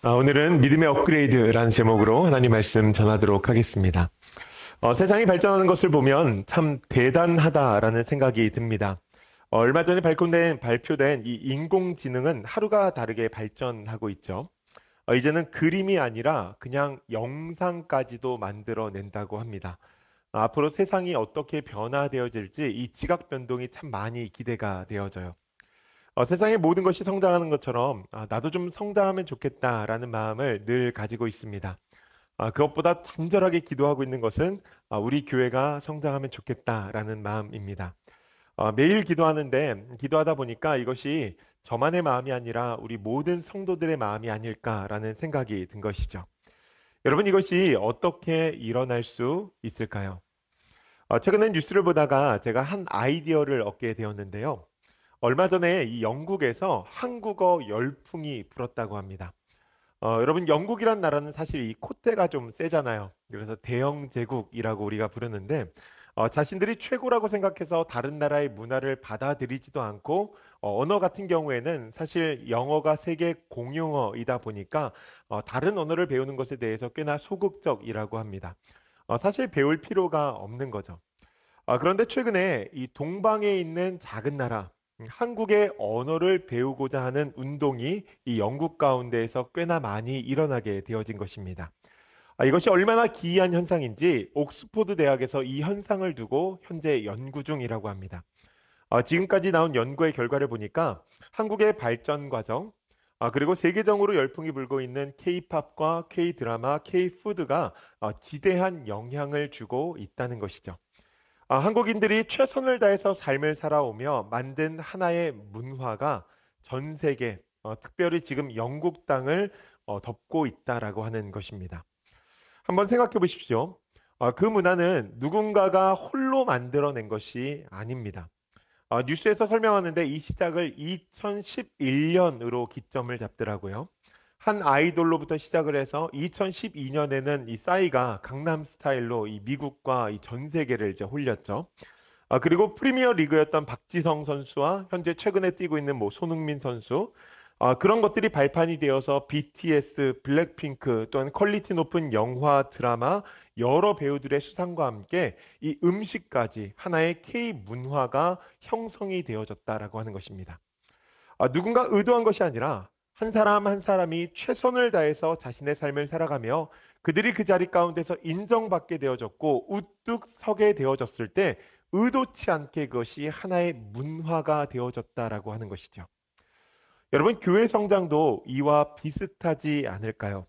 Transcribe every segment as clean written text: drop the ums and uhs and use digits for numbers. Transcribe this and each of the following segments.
오늘은 믿음의 업그레이드라는 제목으로 하나님 말씀 전하도록 하겠습니다. 세상이 발전하는 것을 보면 참 대단하다라는 생각이 듭니다. 얼마 전에 발표된 이 인공지능은 하루가 다르게 발전하고 있죠. 이제는 그림이 아니라 그냥 영상까지도 만들어낸다고 합니다. 앞으로 세상이 어떻게 변화되어질지 이 지각 변동이 참 많이 기대가 되어져요. 세상의 모든 것이 성장하는 것처럼 나도 좀 성장하면 좋겠다라는 마음을 늘 가지고 있습니다. 그것보다 간절하게 기도하고 있는 것은 우리 교회가 성장하면 좋겠다라는 마음입니다. 매일 기도하다 보니까 이것이 저만의 마음이 아니라 우리 모든 성도들의 마음이 아닐까라는 생각이 든 것이죠. 여러분, 이것이 어떻게 일어날 수 있을까요? 최근에 뉴스를 보다가 제가 한 아이디어를 얻게 되었는데요. 얼마 전에 이 영국에서 한국어 열풍이 불었다고 합니다. 여러분, 영국이란 나라는 사실 이 콧대가 좀 세잖아요. 그래서 대영 제국이라고 우리가 부르는데, 자신들이 최고라고 생각해서 다른 나라의 문화를 받아들이지도 않고, 언어 같은 경우에는 사실 영어가 세계 공용어이다 보니까 다른 언어를 배우는 것에 대해서 꽤나 소극적이라고 합니다. 사실 배울 필요가 없는 거죠. 그런데 최근에 이 동방에 있는 작은 나라, 한국의 언어를 배우고자 하는 운동이 이 영국 가운데에서 꽤나 많이 일어나게 되어진 것입니다. 이것이 얼마나 기이한 현상인지 옥스포드 대학에서 이 현상을 두고 현재 연구 중이라고 합니다. 지금까지 나온 연구의 결과를 보니까 한국의 발전 과정, 그리고 세계적으로 열풍이 불고 있는 K-팝과 K-드라마, K-푸드가 지대한 영향을 주고 있다는 것이죠. 한국인들이 최선을 다해서 삶을 살아오며 만든 하나의 문화가 전 세계, 특별히 지금 영국 땅을 덮고 있다라고 하는 것입니다. 한번 생각해 보십시오. 그 문화는 누군가가 홀로 만들어낸 것이 아닙니다. 뉴스에서 설명하는데 이 시작을 2011년으로 기점을 잡더라고요. 한 아이돌로부터 시작을 해서 2012년에는 이 싸이가 강남 스타일로 이 미국과 이 전 세계를 이제 홀렸죠. 그리고 프리미어 리그였던 박지성 선수와 현재 최근에 뛰고 있는 뭐 손흥민 선수, 그런 것들이 발판이 되어서 BTS, 블랙핑크 또한 퀄리티 높은 영화, 드라마, 여러 배우들의 수상과 함께 이 음식까지 하나의 K 문화가 형성이 되어졌다라고 하는 것입니다. 누군가 의도한 것이 아니라 한 사람 한 사람이 최선을 다해서 자신의 삶을 살아가며 그들이 그 자리 가운데서 인정받게 되어졌고 우뚝 서게 되어졌을 때 의도치 않게 그것이 하나의 문화가 되어졌다라고 하는 것이죠. 여러분, 교회 성장도 이와 비슷하지 않을까요?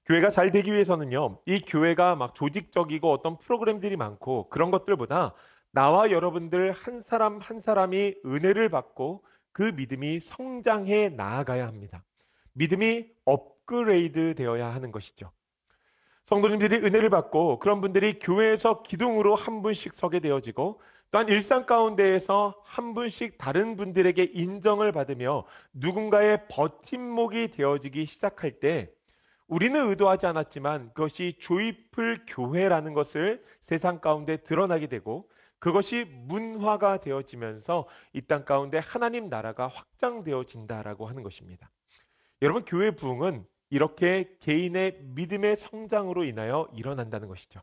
교회가 잘 되기 위해서는요, 이 교회가 막 조직적이고 어떤 프로그램들이 많고 그런 것들보다 나와 여러분들 한 사람 한 사람이 은혜를 받고 그 믿음이 성장해 나아가야 합니다. 믿음이 업그레이드 되어야 하는 것이죠. 성도님들이 은혜를 받고 그런 분들이 교회에서 기둥으로 한 분씩 서게 되어지고 또한 일상 가운데에서 한 분씩 다른 분들에게 인정을 받으며 누군가의 버팀목이 되어지기 시작할 때 우리는 의도하지 않았지만 그것이 조이풀 교회라는 것을 세상 가운데 드러나게 되고 그것이 문화가 되어지면서 이 땅 가운데 하나님 나라가 확장되어진다라고 하는 것입니다. 여러분, 교회 부흥은 이렇게 개인의 믿음의 성장으로 인하여 일어난다는 것이죠.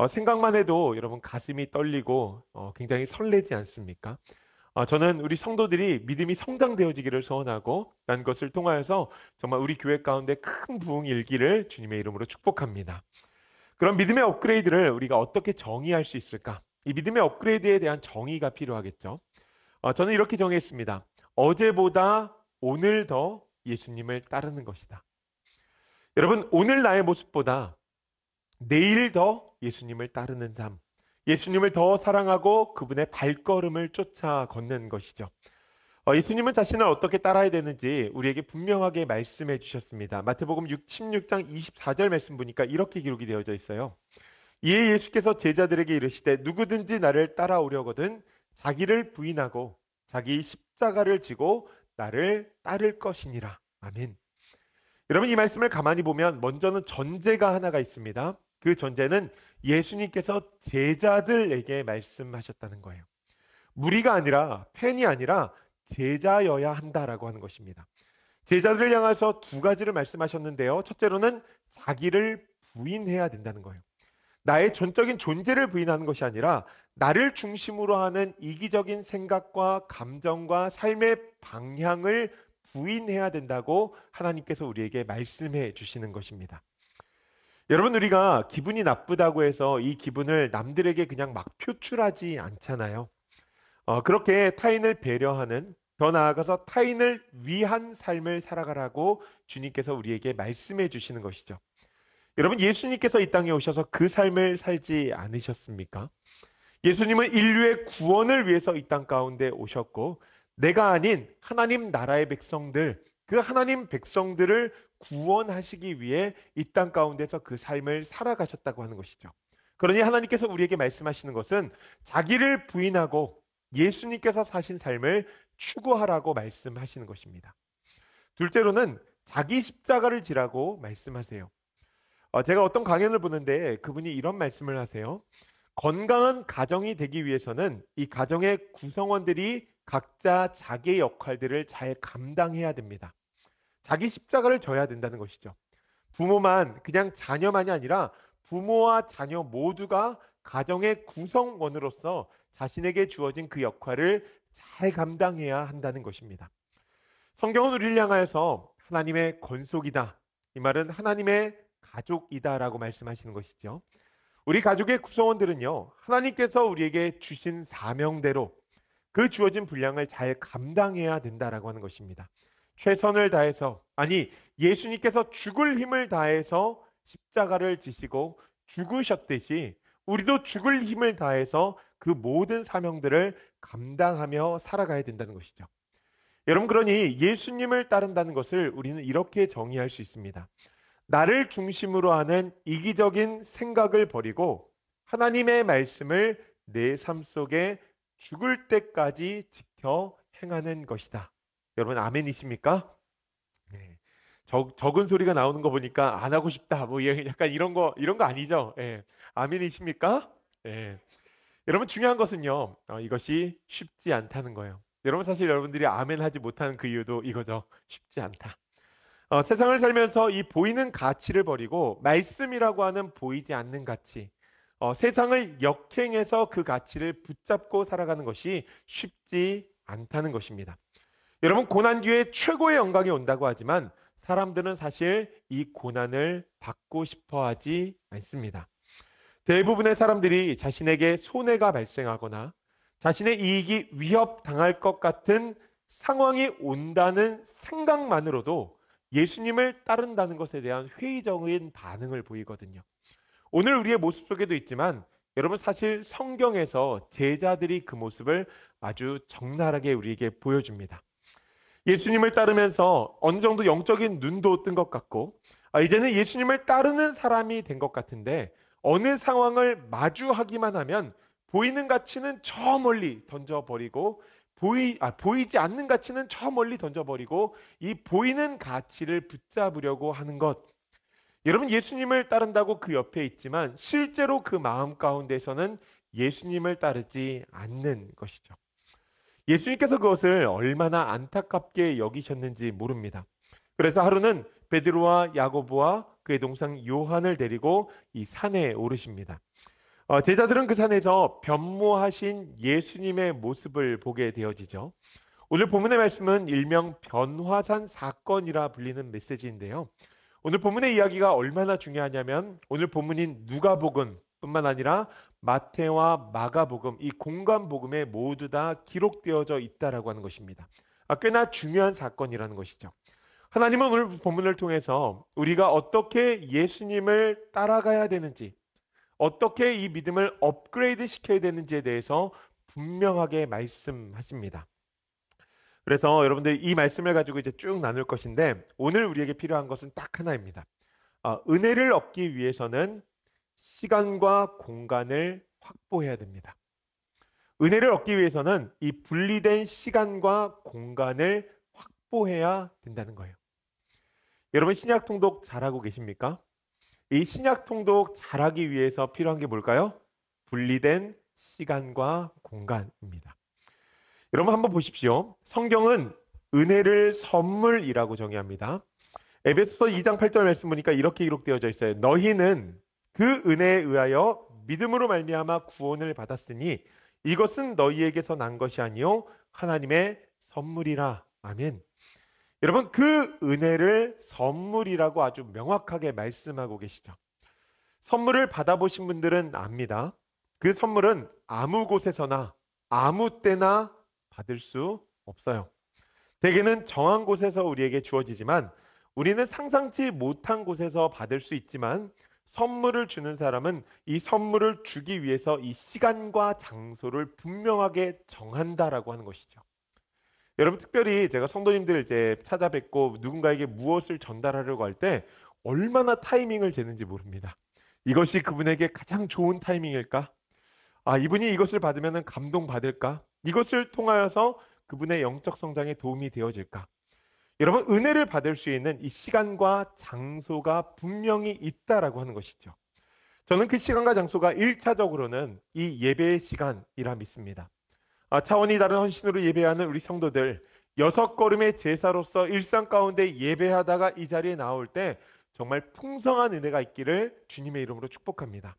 생각만 해도 여러분 가슴이 떨리고 굉장히 설레지 않습니까? 저는 우리 성도들이 믿음이 성장되어지기를 소원하고 난 것을 통하여서 정말 우리 교회 가운데 큰 부흥이 일기를 주님의 이름으로 축복합니다. 그럼 믿음의 업그레이드를 우리가 어떻게 정의할 수 있을까? 이 믿음의 업그레이드에 대한 정의가 필요하겠죠. 저는 이렇게 정의했습니다. 어제보다 오늘 더 예수님을 따르는 것이다. 여러분, 오늘 나의 모습보다 내일 더 예수님을 따르는 삶, 예수님을 더 사랑하고 그분의 발걸음을 쫓아 걷는 것이죠. 예수님은 자신을 어떻게 따라야 되는지 우리에게 분명하게 말씀해 주셨습니다. 마태복음 16장 24절 말씀 보니까 이렇게 기록이 되어져 있어요. 이에 예수께서 제자들에게 이르시되 누구든지 나를 따라오려거든 자기를 부인하고 자기 십자가를 지고 나를 따를 것이니라. 아멘. 여러분, 이 말씀을 가만히 보면 먼저는 전제가 하나가 있습니다. 그 전제는 예수님께서 제자들에게 말씀하셨다는 거예요. 무리가 아니라 팬이 아니라 제자여야 한다라고 하는 것입니다. 제자들을 향해서 두 가지를 말씀하셨는데요. 첫째로는 자기를 부인해야 된다는 거예요. 나의 전적인 존재를 부인하는 것이 아니라 나를 중심으로 하는 이기적인 생각과 감정과 삶의 방향을 부인해야 된다고 하나님께서 우리에게 말씀해 주시는 것입니다. 여러분, 우리가 기분이 나쁘다고 해서 이 기분을 남들에게 그냥 막 표출하지 않잖아요. 그렇게 타인을 배려하는, 더 나아가서 타인을 위한 삶을 살아가라고 주님께서 우리에게 말씀해 주시는 것이죠. 여러분, 예수님께서 이 땅에 오셔서 그 삶을 살지 않으셨습니까? 예수님은 인류의 구원을 위해서 이 땅 가운데 오셨고, 내가 아닌 하나님 나라의 백성들, 그 하나님 백성들을 구원하시기 위해 이 땅 가운데서 그 삶을 살아가셨다고 하는 것이죠. 그러니 하나님께서 우리에게 말씀하시는 것은 자기를 부인하고 예수님께서 사신 삶을 추구하라고 말씀하시는 것입니다. 둘째로는 자기 십자가를 지라고 말씀하세요. 제가 어떤 강연을 보는데 그분이 이런 말씀을 하세요. 건강한 가정이 되기 위해서는 이 가정의 구성원들이 각자 자기의 역할들을 잘 감당해야 됩니다. 자기 십자가를 져야 된다는 것이죠. 부모만, 그냥 자녀만이 아니라 부모와 자녀 모두가 가정의 구성원으로서 자신에게 주어진 그 역할을 잘 감당해야 한다는 것입니다. 성경은 우리를 향하여서 하나님의 건속이다, 이 말은 하나님의 가족이다라고 말씀하시는 것이죠. 우리 가족의 구성원들은요, 하나님께서 우리에게 주신 사명대로 그 주어진 분량을 잘 감당해야 된다라고 하는 것입니다. 최선을 다해서, 아니, 예수님께서 죽을 힘을 다해서 십자가를 지시고 죽으셨듯이 우리도 죽을 힘을 다해서 그 모든 사명들을 감당하며 살아가야 된다는 것이죠. 여러분, 그러니 예수님을 따른다는 것을 우리는 이렇게 정의할 수 있습니다. 나를 중심으로 하는 이기적인 생각을 버리고 하나님의 말씀을 내 삶 속에 죽을 때까지 지켜 행하는 것이다. 여러분, 아멘이십니까? 네. 적은 소리가 나오는 거 보니까 안 하고 싶다. 뭐 약간 이런 거 아니죠? 예. 아멘이십니까? 예. 여러분, 중요한 것은요. 이것이 쉽지 않다는 거예요. 여러분, 사실 여러분들이 아멘 하지 못하는 그 이유도 이거죠. 쉽지 않다. 세상을 살면서 이 보이는 가치를 버리고 말씀이라고 하는 보이지 않는 가치, 세상을 역행해서 그 가치를 붙잡고 살아가는 것이 쉽지 않다는 것입니다. 여러분, 고난 뒤에 최고의 영광이 온다고 하지만 사람들은 사실 이 고난을 받고 싶어 하지 않습니다. 대부분의 사람들이 자신에게 손해가 발생하거나 자신의 이익이 위협당할 것 같은 상황이 온다는 생각만으로도 예수님을 따른다는 것에 대한 회의적인 반응을 보이거든요. 오늘 우리의 모습 속에도 있지만 여러분, 사실 성경에서 제자들이 그 모습을 아주 적나라하게 우리에게 보여줍니다. 예수님을 따르면서 어느 정도 영적인 눈도 뜬 것 같고, 이제는 예수님을 따르는 사람이 된 것 같은데, 어느 상황을 마주하기만 하면 보이는 가치는 저 멀리 던져버리고, 보이지 않는 가치는 저 멀리 던져버리고, 이 보이는 가치를 붙잡으려고 하는 것. 여러분, 예수님을 따른다고 그 옆에 있지만 실제로 그 마음 가운데서는 예수님을 따르지 않는 것이죠. 예수님께서 그것을 얼마나 안타깝게 여기셨는지 모릅니다. 그래서 하루는 베드로와 야고보와 그의 동생 요한을 데리고 이 산에 오르십니다. 제자들은 그 산에서 변모하신 예수님의 모습을 보게 되어지죠. 오늘 본문의 말씀은 일명 변화산 사건이라 불리는 메시지인데요. 오늘 본문의 이야기가 얼마나 중요하냐면 오늘 본문인 누가복음 뿐만 아니라 마태와 마가복음, 이 공관복음에 모두 다 기록되어져 있다라고 하는 것입니다. 꽤나 중요한 사건이라는 것이죠. 하나님은 오늘 본문을 통해서 우리가 어떻게 예수님을 따라가야 되는지, 어떻게 이 믿음을 업그레이드 시켜야 되는지에 대해서 분명하게 말씀하십니다. 그래서 여러분들 이 말씀을 가지고 이제 쭉 나눌 것인데 오늘 우리에게 필요한 것은 딱 하나입니다. 은혜를 얻기 위해서는 시간과 공간을 확보해야 됩니다. 은혜를 얻기 위해서는 이 분리된 시간과 공간을 확보해야 된다는 거예요. 여러분, 신약 통독 잘하고 계십니까? 이 신약 통독 잘하기 위해서 필요한 게 뭘까요? 분리된 시간과 공간입니다. 여러분, 한번 보십시오. 성경은 은혜를 선물이라고 정의합니다. 에베소서 2장 8절 말씀 보니까 이렇게 기록되어져 있어요. 너희는 그 은혜에 의하여 믿음으로 말미암아 구원을 받았으니 이것은 너희에게서 난 것이 아니요 하나님의 선물이라. 아멘. 여러분, 그 은혜를 선물이라고 아주 명확하게 말씀하고 계시죠. 선물을 받아보신 분들은 압니다. 그 선물은 아무 곳에서나 아무 때나 받을 수 없어요. 대개는 정한 곳에서 우리에게 주어지지만 우리는 상상치 못한 곳에서 받을 수 있지만 선물을 주는 사람은 이 선물을 주기 위해서 이 시간과 장소를 분명하게 정한다라고 하는 것이죠. 여러분, 특별히 제가 성도님들 이제 찾아뵙고 누군가에게 무엇을 전달하려고 할 때 얼마나 타이밍을 재는지 모릅니다. 이것이 그분에게 가장 좋은 타이밍일까? 아, 이분이 이것을 받으면 감동받을까? 이것을 통하여서 그분의 영적 성장에 도움이 되어질까? 여러분, 은혜를 받을 수 있는 이 시간과 장소가 분명히 있다라고 하는 것이죠. 저는 그 시간과 장소가 1차적으로는 이 예배의 시간이라 믿습니다. 차원이 다른 헌신으로 예배하는 우리 성도들, 6걸음의 제사로서 일상 가운데 예배하다가 이 자리에 나올 때 정말 풍성한 은혜가 있기를 주님의 이름으로 축복합니다.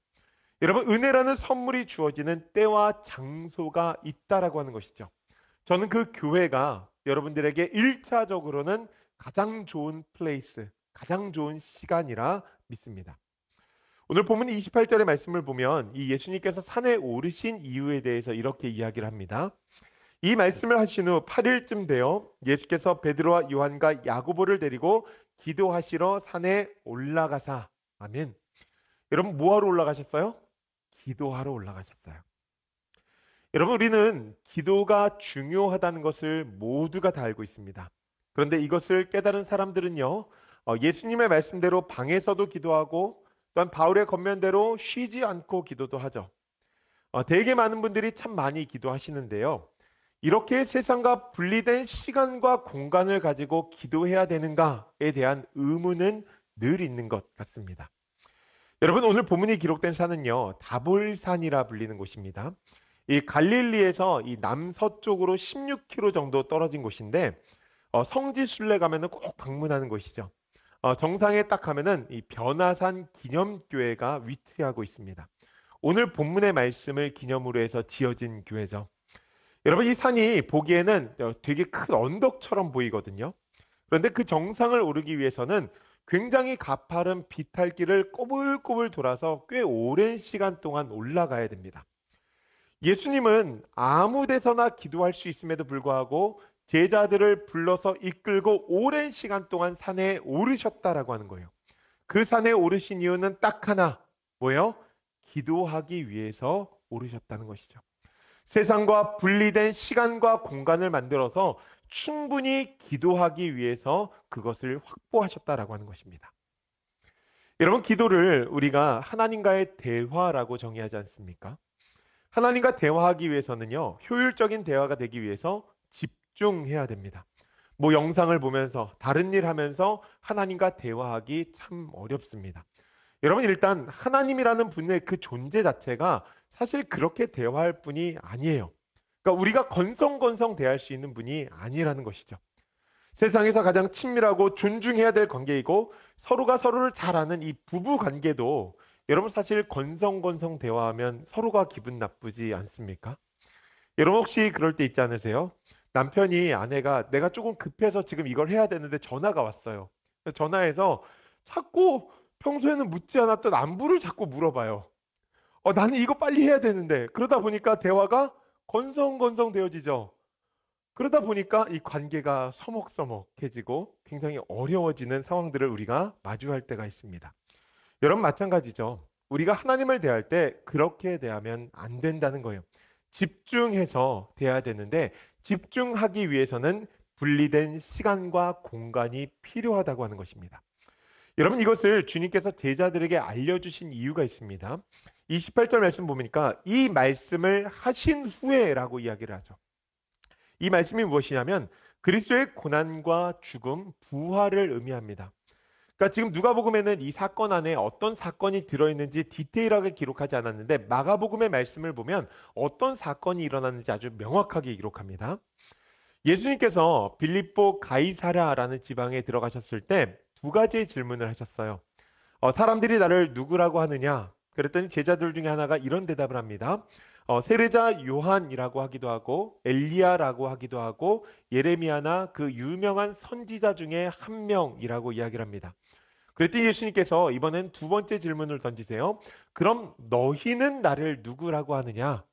여러분, 은혜라는 선물이 주어지는 때와 장소가 있다라고 하는 것이죠. 저는 그 교회가 여러분들에게 1차적으로는 가장 좋은 플레이스, 가장 좋은 시간이라 믿습니다. 오늘 본문 28절의 말씀을 보면 이 예수님께서 산에 오르신 이유에 대해서 이렇게 이야기를 합니다. 이 말씀을 하신 후 8일쯤 되어 예수께서 베드로와 요한과 야고보를 데리고 기도하시러 산에 올라가사. 아멘. 여러분, 뭐하러 올라가셨어요? 기도하러 올라가셨어요. 여러분, 우리는 기도가 중요하다는 것을 모두가 다 알고 있습니다. 그런데 이것을 깨달은 사람들은요, 예수님의 말씀대로 방에서도 기도하고 또한 바울의 권면대로 쉬지 않고 기도도 하죠. 되게 많은 분들이 참 많이 기도하시는데요. 이렇게 세상과 분리된 시간과 공간을 가지고 기도해야 되는가에 대한 의문은 늘 있는 것 같습니다. 여러분, 오늘 본문이 기록된 산은요, 다볼산이라 불리는 곳입니다. 이 갈릴리에서 이 남서쪽으로 16km 정도 떨어진 곳인데 성지 순례 가면은 꼭 방문하는 곳이죠. 정상에 딱 가면은 이 변화산 기념교회가 위치하고 있습니다. 오늘 본문의 말씀을 기념으로 해서 지어진 교회죠. 여러분, 이 산이 보기에는 되게 큰 언덕처럼 보이거든요. 그런데 그 정상을 오르기 위해서는 굉장히 가파른 비탈길을 꼬불꼬불 돌아서 꽤 오랜 시간 동안 올라가야 됩니다. 예수님은 아무 데서나 기도할 수 있음에도 불구하고 제자들을 불러서 이끌고 오랜 시간 동안 산에 오르셨다라고 하는 거예요. 그 산에 오르신 이유는 딱 하나, 뭐예요? 기도하기 위해서 오르셨다는 것이죠. 세상과 분리된 시간과 공간을 만들어서 충분히 기도하기 위해서 그것을 확보하셨다라고 하는 것입니다. 여러분, 기도를 우리가 하나님과의 대화라고 정의하지 않습니까? 하나님과 대화하기 위해서는요, 효율적인 대화가 되기 위해서 집중해야 됩니다. 뭐 영상을 보면서 다른 일 하면서 하나님과 대화하기 참 어렵습니다. 여러분, 일단 하나님이라는 분의 그 존재 자체가 사실 그렇게 대화할 분이 아니에요. 그러니까 우리가 건성건성 대할 수 있는 분이 아니라는 것이죠. 세상에서 가장 친밀하고 존중해야 될 관계이고 서로가 서로를 잘 아는 이 부부 관계도 여러분, 사실 건성건성 대화하면 서로가 기분 나쁘지 않습니까? 여러분, 혹시 그럴 때 있지 않으세요? 남편이 아내가 내가 조금 급해서 지금 이걸 해야 되는데 전화가 왔어요. 전화해서 자꾸 평소에는 묻지 않았던 안부를 자꾸 물어봐요. 나는 이거 빨리 해야 되는데. 그러다 보니까 대화가 건성건성 되어지죠. 그러다 보니까 이 관계가 서먹서먹해지고 굉장히 어려워지는 상황들을 우리가 마주할 때가 있습니다. 여러분, 마찬가지죠. 우리가 하나님을 대할 때 그렇게 대하면 안 된다는 거예요. 집중해서 대해야 되는데 집중하기 위해서는 분리된 시간과 공간이 필요하다고 하는 것입니다. 여러분, 이것을 주님께서 제자들에게 알려주신 이유가 있습니다. 28절 말씀 보니까 이 말씀을 하신 후에라고 이야기를 하죠. 이 말씀이 무엇이냐면 그리스도의 고난과 죽음, 부활을 의미합니다. 그러니까 지금 누가복음에는 이 사건 안에 어떤 사건이 들어있는지 디테일하게 기록하지 않았는데 마가복음의 말씀을 보면 어떤 사건이 일어났는지 아주 명확하게 기록합니다. 예수님께서 빌립보 가이사랴라는 지방에 들어가셨을 때 두 가지의 질문을 하셨어요. 사람들이 나를 누구라고 하느냐? 그랬더니 제자들 중에 하나가 이런 대답을 합니다. 세례자 요한이라고 하기도 하고 엘리야라고 하기도 하고 예레미야나 그 유명한 선지자 중에 한 명이라고 이야기를 합니다. 그랬더니 예수님께서 이번엔 두 번째 질문을 던지세요. 그럼 너희는 나를 누구라고 하느냐?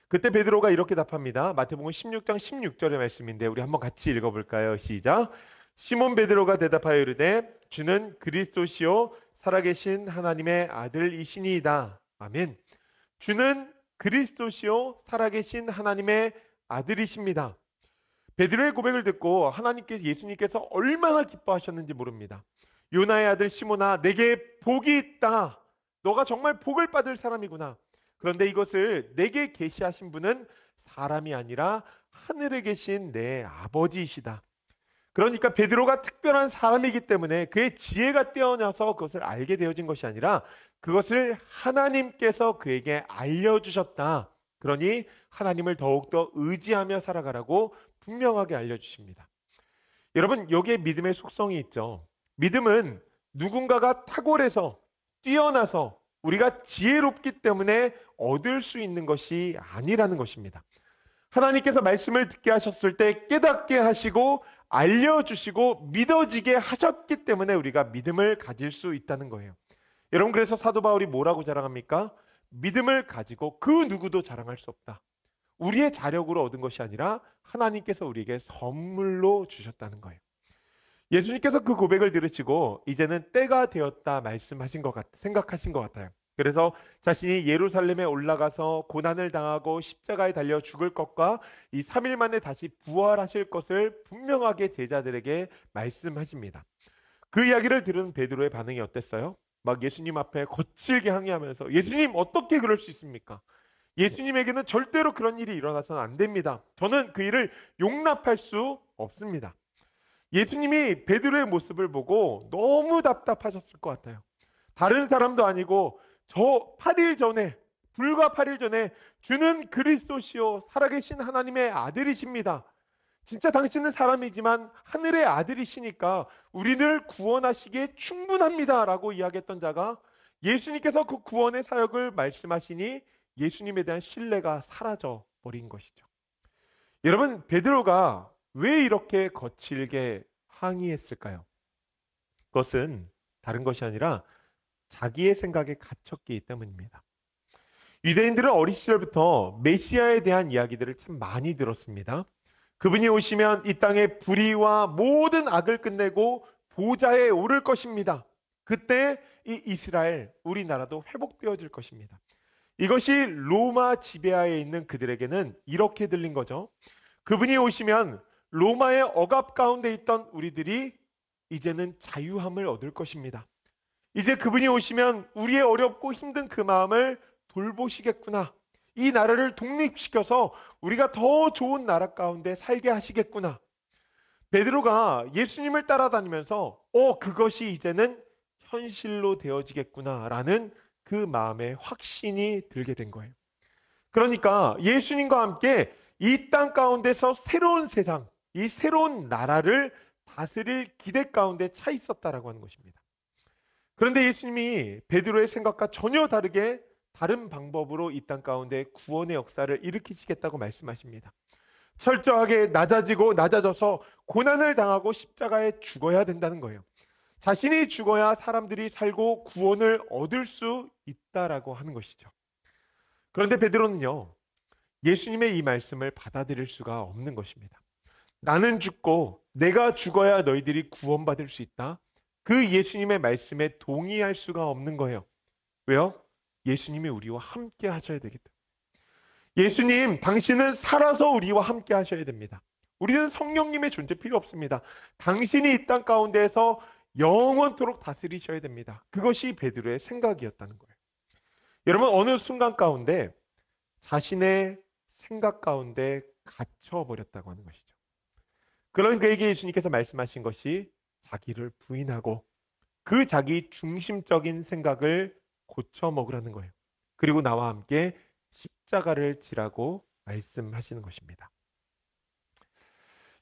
그때 베드로가 이렇게 답합니다. 마태복음 16장 16절의 말씀인데 우리 한번 같이 읽어볼까요? 시작. 시몬 베드로가 대답하여 이르되 주는 그리스도시요 살아계신 하나님의 아들이시니이다. 아멘. 주는 그리스도시요 살아계신 하나님의 아들이십니다. 베드로의 고백을 듣고 예수님께서 얼마나 기뻐하셨는지 모릅니다. 요나의 아들 시몬아, 내게 복이 있다. 너가 정말 복을 받을 사람이구나. 그런데 이것을 내게 계시하신 분은 사람이 아니라 하늘에 계신 내 아버지이시다. 그러니까 베드로가 특별한 사람이기 때문에 그의 지혜가 뛰어나서 그것을 알게 되어진 것이 아니라 그것을 하나님께서 그에게 알려주셨다. 그러니 하나님을 더욱더 의지하며 살아가라고 분명하게 알려주십니다. 여러분, 여기에 믿음의 속성이 있죠. 믿음은 누군가가 탁월해서 뛰어나서 우리가 지혜롭기 때문에 얻을 수 있는 것이 아니라는 것입니다. 하나님께서 말씀을 듣게 하셨을 때 깨닫게 하시고 알려주시고 믿어지게 하셨기 때문에 우리가 믿음을 가질 수 있다는 거예요. 여러분, 그래서 사도 바울이 뭐라고 자랑합니까? 믿음을 가지고 그 누구도 자랑할 수 없다. 우리의 자력으로 얻은 것이 아니라 하나님께서 우리에게 선물로 주셨다는 거예요. 예수님께서 그 고백을 들으시고 이제는 때가 되었다 말씀하신 생각하신 것 같아요. 그래서 자신이 예루살렘에 올라가서 고난을 당하고 십자가에 달려 죽을 것과 이 3일 만에 다시 부활하실 것을 분명하게 제자들에게 말씀하십니다. 그 이야기를 들은 베드로의 반응이 어땠어요? 막 예수님 앞에 거칠게 항의하면서 예수님 어떻게 그럴 수 있습니까? 예수님에게는 절대로 그런 일이 일어나서는 안 됩니다. 저는 그 일을 용납할 수 없습니다. 예수님이 베드로의 모습을 보고 너무 답답하셨을 것 같아요. 다른 사람도 아니고 불과 8일 전에 주는 그리스도시요 살아계신 하나님의 아들이십니다. 진짜 당신은 사람이지만 하늘의 아들이시니까 우리를 구원하시기에 충분합니다 라고 이야기했던 자가 예수님께서 그 구원의 사역을 말씀하시니 예수님에 대한 신뢰가 사라져 버린 것이죠. 여러분, 베드로가 왜 이렇게 거칠게 항의했을까요? 그것은 다른 것이 아니라 자기의 생각에 갇혔기 때문입니다. 유대인들은 어린 시절부터 메시아에 대한 이야기들을 참 많이 들었습니다. 그분이 오시면 이 땅의 불의와 모든 악을 끝내고 보좌에 오를 것입니다. 그때 이 이스라엘, 우리나라도 회복되어질 것입니다. 이것이 로마 지배하에 있는 그들에게는 이렇게 들린 거죠. 그분이 오시면 로마의 억압 가운데 있던 우리들이 이제는 자유함을 얻을 것입니다. 이제 그분이 오시면 우리의 어렵고 힘든 그 마음을 돌보시겠구나. 이 나라를 독립시켜서 우리가 더 좋은 나라 가운데 살게 하시겠구나. 베드로가 예수님을 따라다니면서 그것이 이제는 현실로 되어지겠구나라는 그 마음에 확신이 들게 된 거예요. 그러니까 예수님과 함께 이 땅 가운데서 새로운 세상, 이 새로운 나라를 다스릴 기대 가운데 차 있었다라고 하는 것입니다. 그런데 예수님이 베드로의 생각과 전혀 다른 방법으로 이 땅 가운데 구원의 역사를 일으키시겠다고 말씀하십니다. 철저하게 낮아져서 고난을 당하고 십자가에 죽어야 된다는 거예요. 자신이 죽어야 사람들이 살고 구원을 얻을 수 있다라고 하는 것이죠. 그런데 베드로는요, 예수님의 이 말씀을 받아들일 수가 없는 것입니다. 나는 죽고 내가 죽어야 너희들이 구원받을 수 있다. 그 예수님의 말씀에 동의할 수가 없는 거예요. 왜요? 예수님이 우리와 함께 하셔야 되기 때문에. 예수님, 당신은 살아서 우리와 함께 하셔야 됩니다. 우리는 성령님의 존재 필요 없습니다. 당신이 이 땅 가운데에서 영원토록 다스리셔야 됩니다. 그것이 베드로의 생각이었다는 거예요. 여러분, 어느 순간 가운데 자신의 생각 가운데 갇혀버렸다고 하는 것이죠. 그런 그에게 예수님께서 말씀하신 것이 자기를 부인하고 그 자기 중심적인 생각을 고쳐 먹으라는 거예요. 그리고 나와 함께 십자가를 지라고 말씀하시는 것입니다.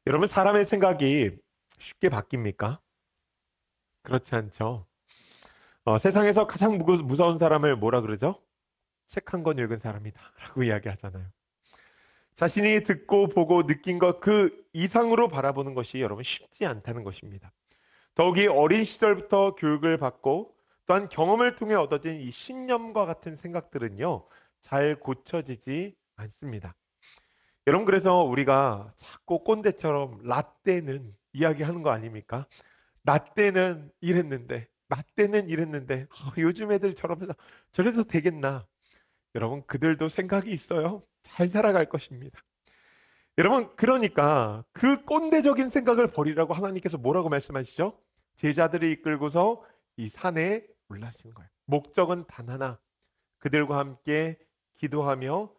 여러분, 사람의 생각이 쉽게 바뀝니까? 그렇지 않죠. 세상에서 가장 무서운 사람을 뭐라 그러죠? 책 한 권 읽은 사람이다 라고 이야기하잖아요. 자신이 듣고 보고 느낀 것 그 이상으로 바라보는 것이 여러분 쉽지 않다는 것입니다. 더욱이 어린 시절부터 교육을 받고 또한 경험을 통해 얻어진 이 신념과 같은 생각들은요, 잘 고쳐지지 않습니다. 여러분, 그래서 우리가 자꾸 꼰대처럼 라떼는 이야기하는 거 아닙니까? 라떼는 이랬는데, 라떼는 이랬는데, 요즘 애들 저래서 되겠나? 여러분, 그들도 생각이 있어요. 잘 살아갈 것입니다. 여러분, 그러니까 그 꼰대적인 생각을 버리라고 하나님께서 뭐라고 말씀하시죠? 제자들을 이끌고서 이 산에 올라가시는 거예요. 목적은 단 하나. 그들과 함께 기도하며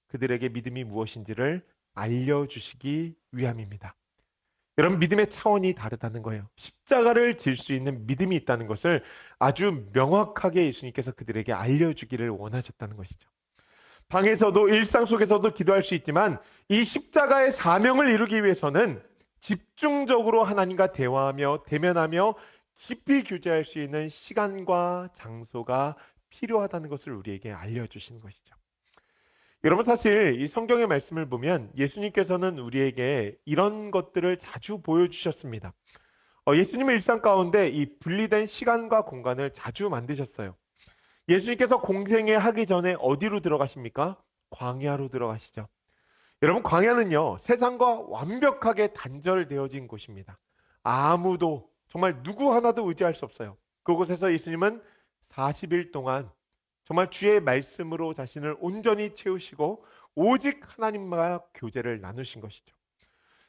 그들에게 믿음이 무엇인지를 알려주시기 위함입니다. 여러분, 믿음의 차원이 다르다는 거예요. 십자가를 질 수 있는 믿음이 있다는 것을 아주 명확하게 예수님께서 그들에게 알려주기를 원하셨다는 것이죠. 방에서도 일상 속에서도 기도할 수 있지만 이 십자가의 사명을 이루기 위해서는 집중적으로 하나님과 대화하며 대면하며 깊이 교제할 수 있는 시간과 장소가 필요하다는 것을 우리에게 알려주시는 것이죠. 여러분, 사실 이 성경의 말씀을 보면 예수님께서는 우리에게 이런 것들을 자주 보여주셨습니다. 예수님의 일상 가운데 이 분리된 시간과 공간을 자주 만드셨어요. 예수님께서 공생애 하기 전에 어디로 들어가십니까? 광야로 들어가시죠. 여러분, 광야는요, 세상과 완벽하게 단절되어진 곳입니다. 아무도, 정말 누구 하나도 의지할 수 없어요. 그곳에서 예수님은 40일 동안 정말 주의 말씀으로 자신을 온전히 채우시고 오직 하나님과 교제를 나누신 것이죠.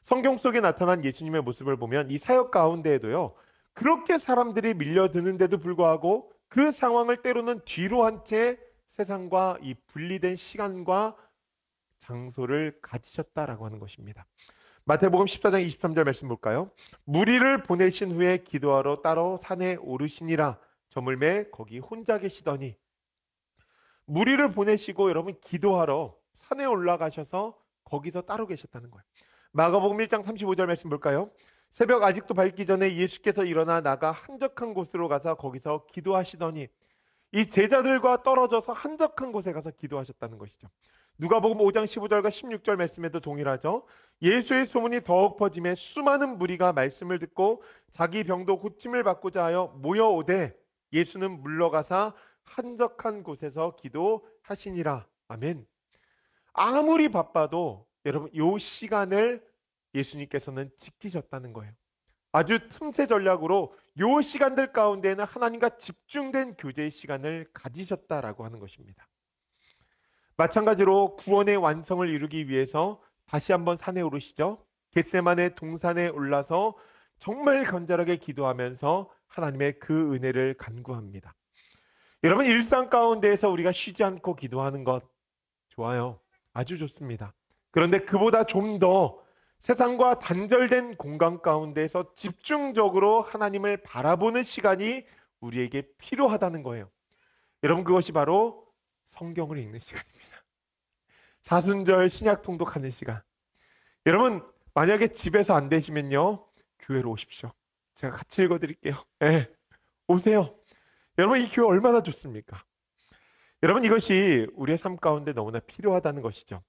성경 속에 나타난 예수님의 모습을 보면 이 사역 가운데에도요, 그렇게 사람들이 밀려드는데도 불구하고 그 상황을 때로는 뒤로 한 채 세상과 이 분리된 시간과 장소를 가지셨다라고 하는 것입니다. 마태복음 14장 23절 말씀 볼까요? 무리를 보내신 후에 기도하러 따로 산에 오르시니라. 저물매 거기 혼자 계시더니. 무리를 보내시고 여러분 기도하러 산에 올라가셔서 거기서 따로 계셨다는 거예요. 마가복음 1장 35절 말씀 볼까요? 새벽 아직도 밝기 전에 예수께서 일어나 나가 한적한 곳으로 가서 거기서 기도하시더니. 이 제자들과 떨어져서 한적한 곳에 가서 기도하셨다는 것이죠. 누가복음 5장 15절과 16절 말씀에도 동일하죠. 예수의 소문이 더욱 퍼짐에 수많은 무리가 말씀을 듣고 자기 병도 고침을 받고자 하여 모여오되 예수는 물러가사 한적한 곳에서 기도하시니라. 아멘. 아무리 바빠도 여러분 이 시간을 예수님께서는 지키셨다는 거예요. 아주 틈새 전략으로 요 시간들 가운데는 하나님과 집중된 교제의 시간을 가지셨다라고 하는 것입니다. 마찬가지로 구원의 완성을 이루기 위해서 다시 한번 산에 오르시죠. 겟세마네 동산에 올라서 정말 간절하게 기도하면서 하나님의 그 은혜를 간구합니다. 여러분, 일상 가운데에서 우리가 쉬지 않고 기도하는 것 좋아요. 아주 좋습니다. 그런데 그보다 좀 더 세상과 단절된 공간 가운데에서 집중적으로 하나님을 바라보는 시간이 우리에게 필요하다는 거예요. 여러분, 그것이 바로 성경을 읽는 시간입니다. 사순절 신약 통독하는 시간. 여러분, 만약에 집에서 안 되시면요, 교회로 오십시오. 제가 같이 읽어드릴게요. 네, 오세요. 여러분, 이 교회 얼마나 좋습니까? 여러분, 이것이 우리의 삶 가운데 너무나 필요하다는 것이죠.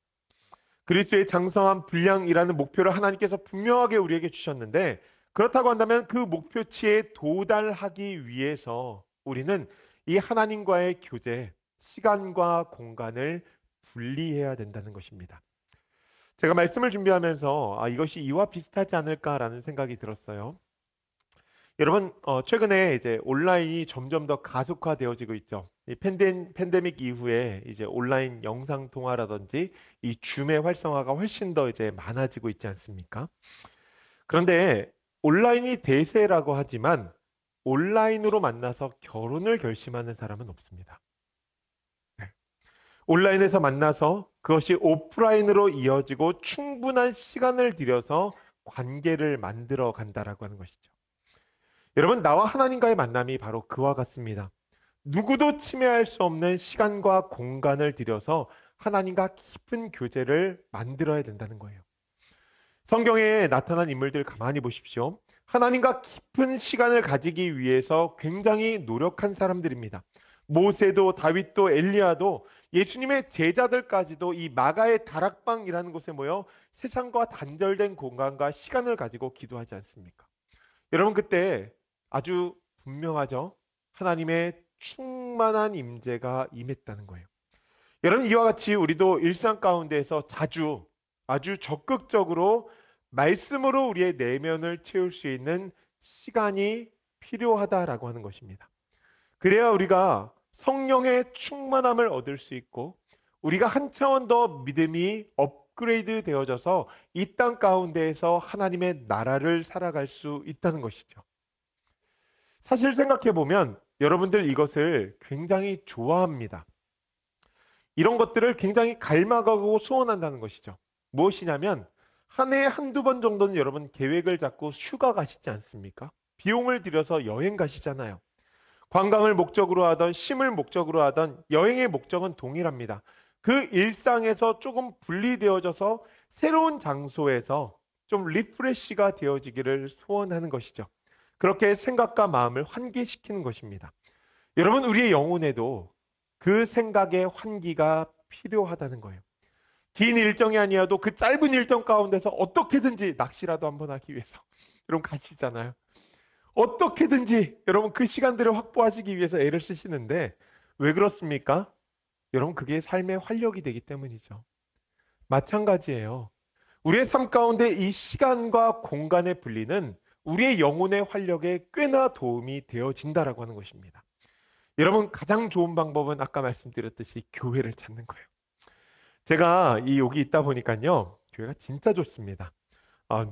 그리스도의 장성한 분량이라는 목표를 하나님께서 분명하게 우리에게 주셨는데, 그렇다고 한다면 그 목표치에 도달하기 위해서 우리는 이 하나님과의 교제, 시간과 공간을 분리해야 된다는 것입니다. 제가 말씀을 준비하면서 이것이 이와 비슷하지 않을까라는 생각이 들었어요. 여러분, 최근에 이제 온라인이 점점 더 가속화되어지고 있죠. 이 팬데믹 이후에 이제 온라인 영상 통화라든지 이 줌의 활성화가 훨씬 더 이제 많아지고 있지 않습니까? 그런데 온라인이 대세라고 하지만 온라인으로 만나서 결혼을 결심하는 사람은 없습니다. 네. 온라인에서 만나서 그것이 오프라인으로 이어지고 충분한 시간을 들여서 관계를 만들어 간다라고 하는 것이죠. 여러분, 나와 하나님과의 만남이 바로 그와 같습니다. 누구도 침해할 수 없는 시간과 공간을 들여서 하나님과 깊은 교제를 만들어야 된다는 거예요. 성경에 나타난 인물들 가만히 보십시오. 하나님과 깊은 시간을 가지기 위해서 굉장히 노력한 사람들입니다. 모세도 다윗도 엘리야도 예수님의 제자들까지도 이 마가의 다락방이라는 곳에 모여 세상과 단절된 공간과 시간을 가지고 기도하지 않습니까? 여러분 그때 아주 분명하죠. 하나님의 충만한 임재가 임했다는 거예요. 여러분 이와 같이 우리도 일상 가운데에서 자주 아주 적극적으로 말씀으로 우리의 내면을 채울 수 있는 시간이 필요하다라고 하는 것입니다. 그래야 우리가 성령의 충만함을 얻을 수 있고 우리가 한 차원 더 믿음이 업그레이드 되어져서 이 땅 가운데에서 하나님의 나라를 살아갈 수 있다는 것이죠. 사실 생각해 보면 여러분들 이것을 굉장히 좋아합니다. 이런 것들을 굉장히 갈망하고 소원한다는 것이죠. 무엇이냐면 한 해에 한두 번 정도는 여러분 계획을 잡고 휴가 가시지 않습니까? 비용을 들여서 여행 가시잖아요. 관광을 목적으로 하던 쉼을 목적으로 하던 여행의 목적은 동일합니다. 그 일상에서 조금 분리되어져서 새로운 장소에서 좀 리프레시가 되어지기를 소원하는 것이죠. 그렇게 생각과 마음을 환기시키는 것입니다. 여러분 우리의 영혼에도 그 생각의 환기가 필요하다는 거예요. 긴 일정이 아니어도 그 짧은 일정 가운데서 어떻게든지 낚시라도 한번 하기 위해서 여러분 가시잖아요. 어떻게든지 여러분 그 시간들을 확보하시기 위해서 애를 쓰시는데 왜 그렇습니까? 여러분 그게 삶의 활력이 되기 때문이죠. 마찬가지예요. 우리의 삶 가운데 이 시간과 공간의 분리는 우리의 영혼의 활력에 꽤나 도움이 되어진다라고 하는 것입니다. 여러분 가장 좋은 방법은 아까 말씀드렸듯이 교회를 찾는 거예요. 제가 여기 있다 보니까요. 교회가 진짜 좋습니다.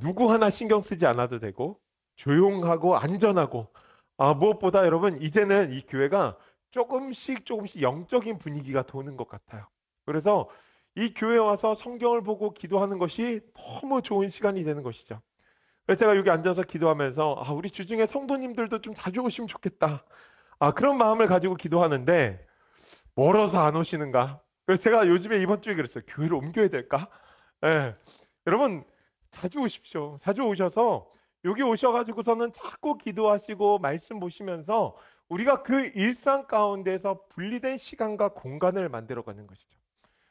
누구 하나 신경 쓰지 않아도 되고 조용하고 안전하고 무엇보다 여러분 이제는 이 교회가 조금씩 영적인 분위기가 도는 것 같아요. 그래서 이 교회에 와서 성경을 보고 기도하는 것이 너무 좋은 시간이 되는 것이죠. 그래서 제가 여기 앉아서 기도하면서 우리 주중에 성도님들도 좀 자주 오시면 좋겠다. 그런 마음을 가지고 기도하는데 멀어서 안 오시는가? 그래서 제가 요즘에 이번 주에 그랬어요. 교회를 옮겨야 될까? 예. 여러분 자주 오십시오. 자주 오셔서 여기 오셔가지고서는 자꾸 기도하시고 말씀 보시면서 우리가 그 일상 가운데서 분리된 시간과 공간을 만들어가는 것이죠.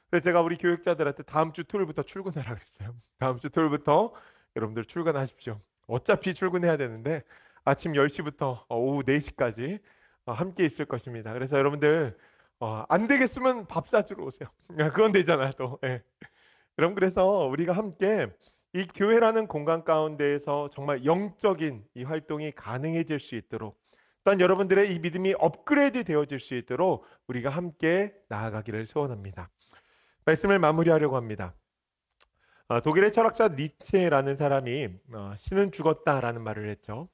그래서 제가 우리 교육자들한테 다음 주 토요일부터 출근하라 그랬어요. 다음 주 토요일부터 여러분들 출근하십시오. 어차피 출근해야 되는데 아침 10시부터 오후 4시까지 함께 있을 것입니다. 그래서 여러분들 안 되겠으면 밥 사주러 오세요. 그건 되잖아요, 또. 예. 여러분 그래서 우리가 함께 이 교회라는 공간 가운데에서 정말 영적인 이 활동이 가능해질 수 있도록 또한 여러분들의 이 믿음이 업그레이드 되어질 수 있도록 우리가 함께 나아가기를 소원합니다. 말씀을 마무리하려고 합니다. 독일의 철학자 니체라는 사람이 신은 죽었다라는 말을 했죠.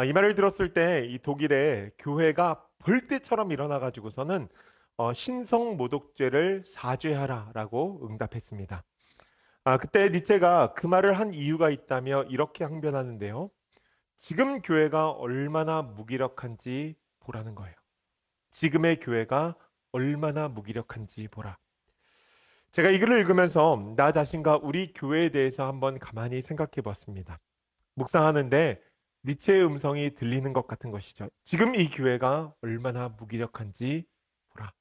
이 말을 들었을 때 이 독일의 교회가 벌떼처럼 일어나 가지고서는 신성 모독죄를 사죄하라라고 응답했습니다. 그때 니체가 그 말을 한 이유가 있다며 이렇게 항변하는데요. 지금 교회가 얼마나 무기력한지 보라는 거예요. 지금의 교회가 얼마나 무기력한지 보라. 제가 이 글을 읽으면서 나 자신과 우리 교회에 대해서 한번 가만히 생각해 봤습니다. 묵상하는데 니체의 음성이 들리는 것 같은 것이죠. 지금 이 교회가 얼마나 무기력한지 보라.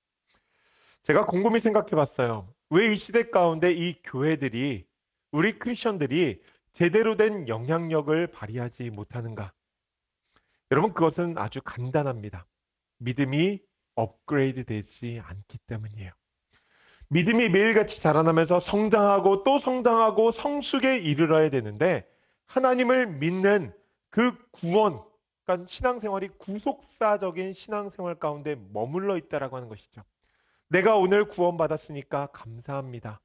제가 곰곰이 생각해 봤어요. 왜 이 시대 가운데 이 교회들이, 우리 크리스천들이 제대로 된 영향력을 발휘하지 못하는가? 여러분, 그것은 아주 간단합니다. 믿음이 업그레이드 되지 않기 때문이에요. 믿음이 매일같이 자라나면서 성장하고 또 성장하고 성숙에 이르러야 되는데 하나님을 믿는 그 구원, 그러니까 신앙생활이 구속사적인 신앙생활 가운데 머물러 있다라고 하는 것이죠. 내가 오늘 구원받았으니까 감사합니다.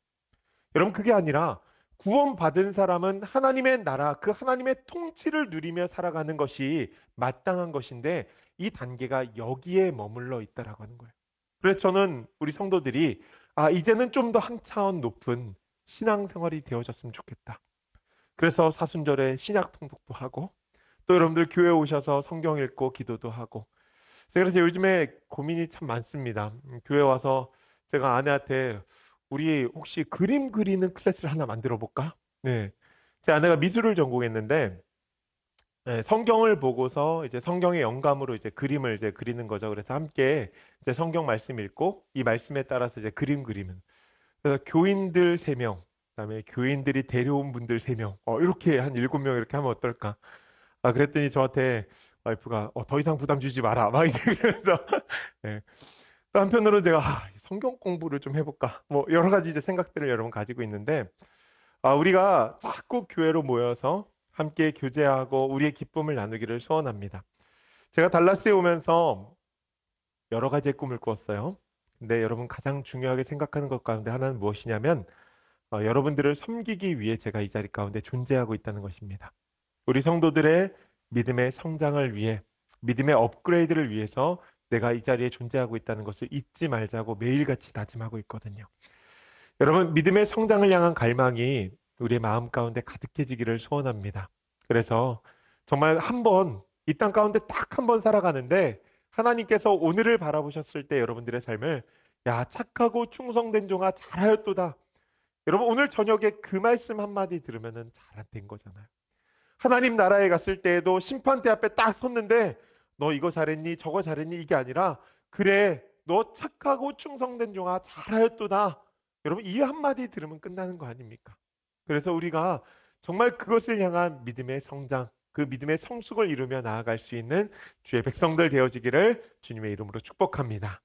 여러분 그게 아니라 구원받은 사람은 하나님의 나라, 그 하나님의 통치를 누리며 살아가는 것이 마땅한 것인데 이 단계가 여기에 머물러 있다라고 하는 거예요. 그래서 저는 우리 성도들이 이제는 좀 더 한 차원 높은 신앙생활이 되어졌으면 좋겠다. 그래서 사순절에 신약 통독도 하고 또 여러분들 교회 오셔서 성경 읽고 기도도 하고 그래서 요즘에 고민이 참 많습니다. 교회 와서 제가 아내한테 우리 혹시 그림 그리는 클래스를 하나 만들어 볼까? 네. 제 아내가 미술을 전공했는데 성경을 보고서 이제 성경의 영감으로 이제 그림을 이제 그리는 거죠. 그래서 함께 이제 성경 말씀 읽고 이 말씀에 따라서 이제 그림 그리는. 그래서 교인들 3명, 그다음에 교인들이 데려온 분들 3명, 이렇게 한 7명 이렇게 하면 어떨까? 그랬더니 저한테 와이프가 더 이상 부담 주지 마라. 막 이제 그래서 네. 또 한편으로 제가 성경 공부를 좀 해볼까? 뭐 여러 가지 이제 생각들을 여러분 가지고 있는데 우리가 자꾸 교회로 모여서 함께 교제하고 우리의 기쁨을 나누기를 소원합니다. 제가 달라스에 오면서 여러 가지의 꿈을 꾸었어요. 근데 여러분 가장 중요하게 생각하는 것 가운데 하나는 무엇이냐면 여러분들을 섬기기 위해 제가 이 자리 가운데 존재하고 있다는 것입니다. 우리 성도들의 믿음의 성장을 위해, 믿음의 업그레이드를 위해서 내가 이 자리에 존재하고 있다는 것을 잊지 말자고 매일같이 다짐하고 있거든요. 여러분, 믿음의 성장을 향한 갈망이 우리의 마음 가운데 가득해지기를 소원합니다. 그래서 정말 이 땅 가운데 딱 한 번 살아가는데 하나님께서 오늘을 바라보셨을 때 여러분들의 삶을 야, 착하고 충성된 종아 잘하였도다. 여러분, 오늘 저녁에 그 말씀 한마디 들으면은 잘된 거잖아요. 하나님 나라에 갔을 때에도 심판대 앞에 딱 섰는데 너 이거 잘했니 저거 잘했니 이게 아니라 그래 너 착하고 충성된 종아 잘하였도다. 여러분 이 한마디 들으면 끝나는 거 아닙니까? 그래서 우리가 정말 그것을 향한 믿음의 성장, 그 믿음의 성숙을 이루며 나아갈 수 있는 주의 백성들 되어지기를 주님의 이름으로 축복합니다.